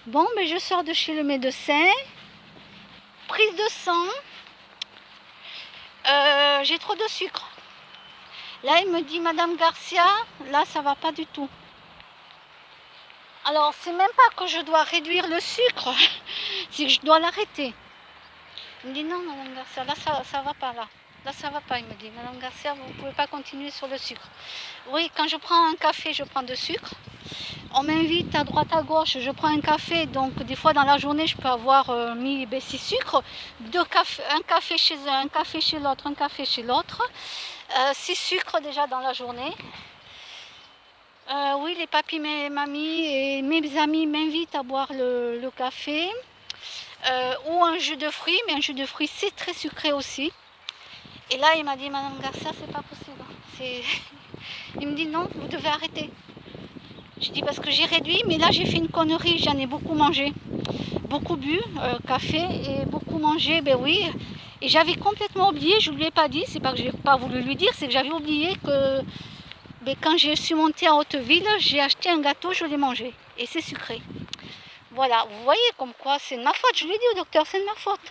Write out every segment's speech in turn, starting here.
Bon, mais je sors de chez le médecin, prise de sang, j'ai trop de sucre. Là, il me dit, Madame Garcia, là, ça va pas du tout. Alors, c'est même pas que je dois réduire le sucre, c'est que je dois l'arrêter. Il me dit, non, Madame Garcia, là, ça va pas, là. Là, ça va pas, il me dit. Madame Garcia, vous ne pouvez pas continuer sur le sucre. Oui, quand je prends un café, je prends de sucre. On m'invite à droite à gauche, je prends un café, donc des fois dans la journée je peux avoir mis 6 sucres, un café chez un café chez l'autre, un café chez l'autre, 6 sucres déjà dans la journée. Oui, les papis, mes mamies et mes amis m'invitent à boire le café ou un jus de fruits, mais un jus de fruits c'est très sucré aussi. Et là il m'a dit, Madame Garcia, c'est pas possible. Il me dit non, vous devez arrêter. Je dis parce que j'ai réduit, mais là j'ai fait une connerie, j'en ai beaucoup mangé, beaucoup bu, café et beaucoup mangé, ben oui. Et j'avais complètement oublié, je ne lui ai pas dit, c'est pas que j'ai pas voulu lui dire, c'est que j'avais oublié que quand je suis montée à Hauteville, j'ai acheté un gâteau, je l'ai mangé. Et c'est sucré. Voilà, vous voyez comme quoi c'est de ma faute, je lui ai dit au docteur, c'est de ma faute.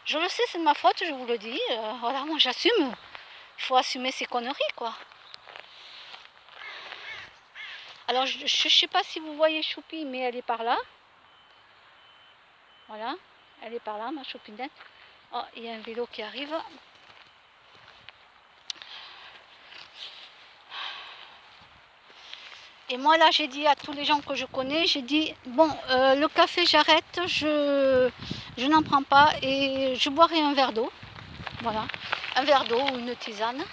Je le sais, c'est de ma faute, je vous le dis, voilà, moi j'assume. Il faut assumer ses conneries, quoi. Alors je ne sais pas si vous voyez Choupi, mais elle est par là. Voilà, elle est par là, ma choupinette. Oh, il y a un vélo qui arrive. Et moi là, j'ai dit à tous les gens que je connais, j'ai dit, bon, le café j'arrête, je n'en prends pas et je boirai un verre d'eau. Voilà, un verre d'eau ou une tisane.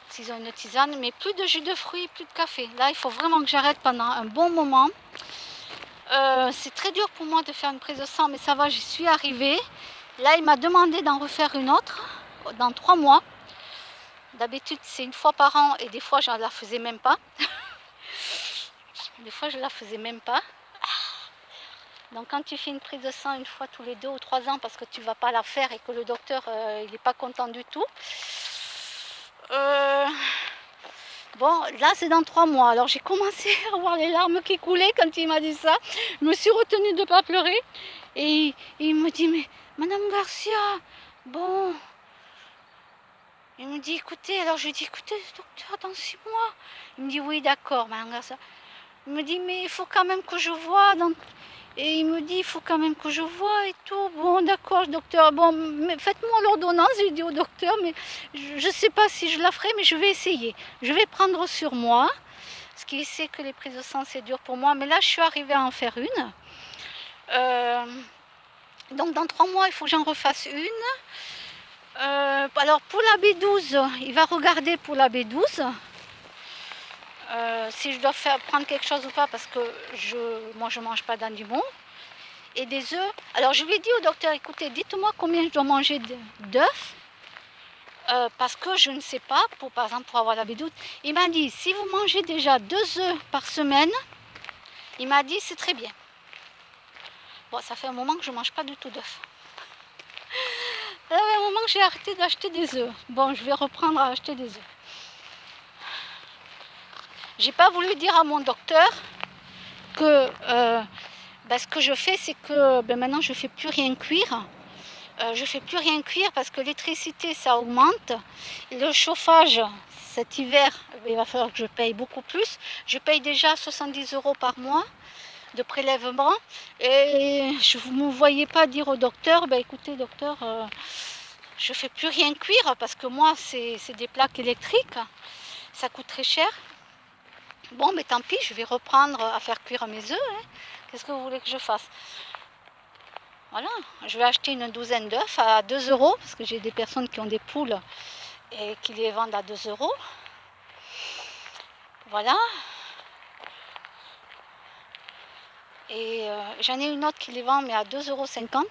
S'ils ont une tisane, mais plus de jus de fruits, plus de café. Là, il faut vraiment que j'arrête pendant un bon moment. C'est très dur pour moi de faire une prise de sang, mais ça va, j'y suis arrivée. Là, il m'a demandé d'en refaire une autre dans 3 mois. D'habitude, c'est une fois par an et des fois, je ne la faisais même pas. Des fois, je ne la faisais même pas. Donc, quand tu fais une prise de sang une fois tous les 2 ou 3 ans parce que tu ne vas pas la faire et que le docteur il n'est pas content du tout. Bon, là, c'est dans 3 mois. Alors, j'ai commencé à avoir les larmes qui coulaient quand il m'a dit ça. Je me suis retenue de ne pas pleurer. Et il me dit, mais Madame Garcia, bon... Il me dit, écoutez, alors je lui dis, écoutez, docteur, dans 6 mois. Il me dit, oui, d'accord, Madame Garcia. Il me dit, mais il faut quand même que je voie. Et il me dit, il faut quand même que je voie et tout. Bon, d'accord, docteur. Bon, mais faites-moi l'ordonnance, j'ai dit au docteur, mais je ne sais pas si je la ferai, mais je vais essayer. Je vais prendre sur moi, parce qu'il sait que les prises de sang, c'est dur pour moi. Mais là, je suis arrivée à en faire une. Donc, dans 3 mois, il faut que j'en refasse une. Alors, pour la B12, il va regarder pour la B12. Si je dois prendre quelque chose ou pas, parce que moi je ne mange pas d'animaux. Et des œufs. Alors je lui ai dit au docteur, écoutez, dites-moi combien je dois manger d'œufs. Parce que je ne sais pas, par exemple pour avoir la B12. Il m'a dit, si vous mangez déjà 2 œufs par semaine, il m'a dit, c'est très bien. Bon, ça fait un moment que je ne mange pas du tout d'œufs. Ça fait un moment que j'ai arrêté d'acheter des œufs. Bon, je vais reprendre à acheter des œufs. J'ai pas voulu dire à mon docteur que ce que je fais, c'est que maintenant je ne fais plus rien cuire. Je ne fais plus rien cuire parce que l'électricité, ça augmente. Le chauffage, cet hiver, il va falloir que je paye beaucoup plus. Je paye déjà 70 € par mois de prélèvement. Et je ne me voyais pas dire au docteur, écoutez docteur, je ne fais plus rien cuire parce que moi, c'est des plaques électriques. Ça coûte très cher. Bon, mais tant pis, je vais reprendre à faire cuire mes œufs. Hein. Qu'est-ce que vous voulez que je fasse? Voilà, je vais acheter une douzaine d'œufs à 2 €, parce que j'ai des personnes qui ont des poules et qui les vendent à 2 €. Voilà. Et j'en ai une autre qui les vend, mais à 2,50 €.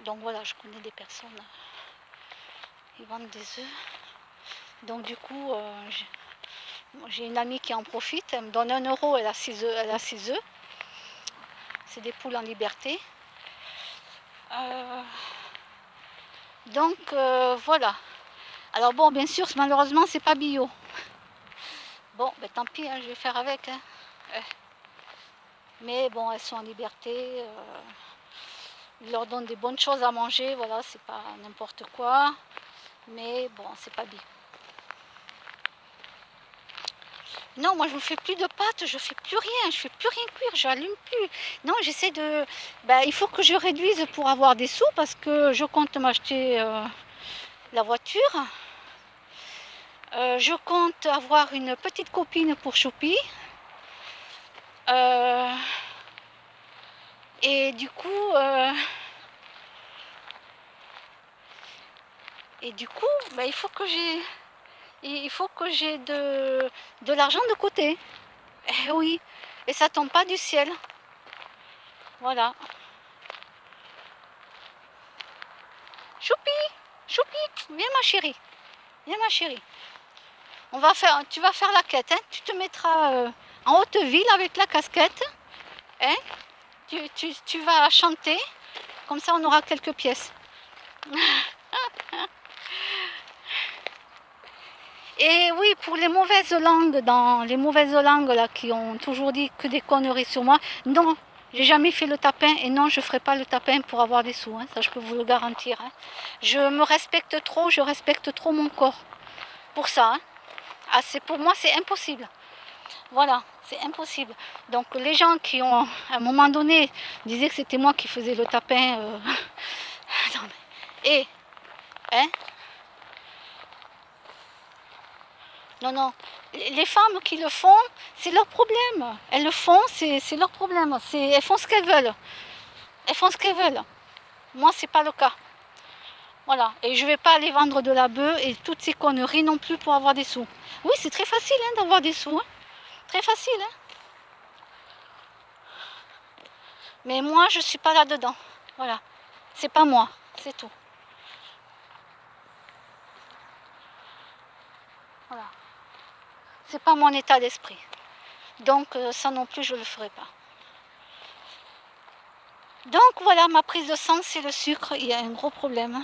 Donc voilà, je connais des personnes qui vendent des œufs. Donc du coup, j'ai une amie qui en profite. Elle me donne 1 €, elle a 6 œufs. Elle a 6 œufs. C'est des poules en liberté. Donc voilà. Alors bon, bien sûr, malheureusement, c'est pas bio. Bon, tant pis, hein, je vais faire avec. Hein. Mais bon, elles sont en liberté. Ils leur donnent des bonnes choses à manger, voilà, c'est pas n'importe quoi. Mais bon, c'est pas bien. Non, moi je ne fais plus de pâtes, je fais plus rien, je fais plus rien cuire, j'allume plus. Non, j'essaie de. Ben, il faut que je réduise pour avoir des sous parce que je compte m'acheter la voiture. Je compte avoir une petite copine pour Choupi. Euh, et du coup, ben, il faut que j'ai de l'argent de côté. Eh oui, et ça tombe pas du ciel. Voilà. Choupi, Choupi, viens ma chérie. Viens ma chérie. Tu vas faire la quête, hein. Tu te mettras en haute ville avec la casquette. Hein. Tu vas chanter. Comme ça on aura quelques pièces. Et oui, pour les mauvaises langues, dans les mauvaises langues là, qui ont toujours dit que des conneries sur moi, non, j'ai jamais fait le tapin et non, je ne ferai pas le tapin pour avoir des sous, hein, ça je peux vous le garantir. Hein. Je me respecte trop, je respecte trop mon corps pour ça. Hein. Ah, pour moi, c'est impossible. Voilà, c'est impossible. Donc les gens qui ont, à un moment donné, disaient que c'était moi qui faisais le tapin. Non, mais... Et, hein. Non, non. Les femmes qui le font, c'est leur problème. Elles le font, c'est leur problème. Elles font ce qu'elles veulent. Elles font ce qu'elles veulent. Moi, c'est pas le cas. Voilà. Et je vais pas aller vendre de la bœuf et toutes ces conneries non plus pour avoir des sous. Oui, c'est très facile hein, d'avoir des sous. Hein. Très facile. Hein. Mais moi, je suis pas là-dedans. Voilà. C'est pas moi. C'est tout. Voilà. C'est pas mon état d'esprit. Donc, ça non plus, je le ferai pas. Donc, voilà, ma prise de sang, c'est le sucre. Il y a un gros problème.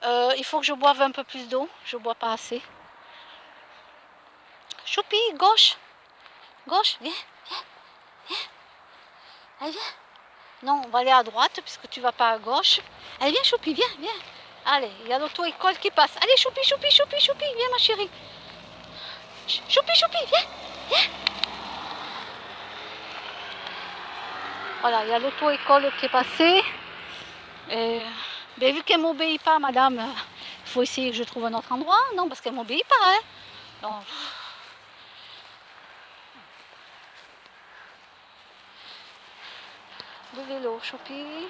Il faut que je boive un peu plus d'eau. Je bois pas assez. Choupi, gauche. Gauche, viens, viens, viens. Allez, viens. Non, on va aller à droite puisque tu vas pas à gauche. Allez, viens, Choupi, viens, viens. Allez, il y a l'auto-école qui passe. Allez, Choupi, Choupi, Choupi, Choupi, viens, ma chérie. Choupi, Choupi, viens, viens. Voilà, il y a l'auto-école qui est passée. Et, ben, vu qu'elle ne m'obéit pas, madame, il faut essayer que je trouve un autre endroit. Non, parce qu'elle ne m'obéit pas. Hein. Donc, le vélo, Choupi.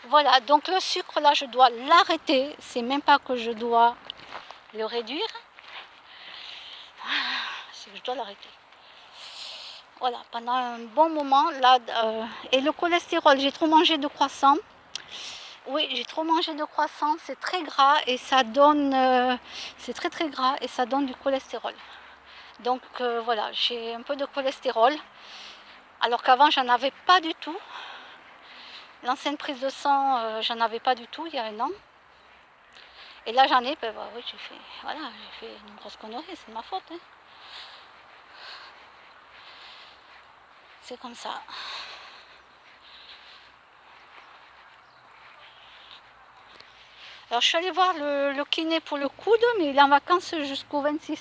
Voilà, donc le sucre là, je dois l'arrêter. C'est même pas que je dois le réduire. C'est que je dois l'arrêter. Voilà, pendant un bon moment. Là, et le cholestérol, j'ai trop mangé de croissants. Oui, j'ai trop mangé de croissants, c'est très gras et ça donne... c'est très très gras et ça donne du cholestérol. Donc voilà, j'ai un peu de cholestérol. Alors qu'avant, j'en avais pas du tout. L'ancienne prise de sang, j'en avais pas du tout il y a un an. Et là, j'en ai, ben oui, j'ai fait une grosse connerie, c'est de ma faute. Hein. C'est comme ça. Alors, je suis allée voir le kiné pour le coude, mais il est en vacances jusqu'au 26.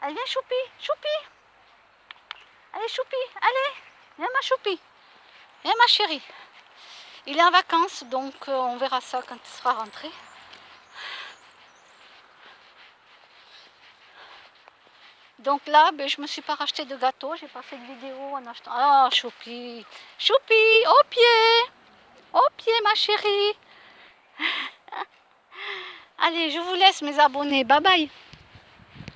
Allez, viens, Choupi, Choupi. Allez, Choupi, allez. Viens, ma Choupi. Viens, ma chérie. Il est en vacances, donc on verra ça quand il sera rentré. Donc là, ben, je ne me suis pas racheté de gâteau, j'ai pas fait de vidéo en achetant. Ah, Choupi, Choupi, au pied, ma chérie. Allez, je vous laisse mes abonnés, bye bye.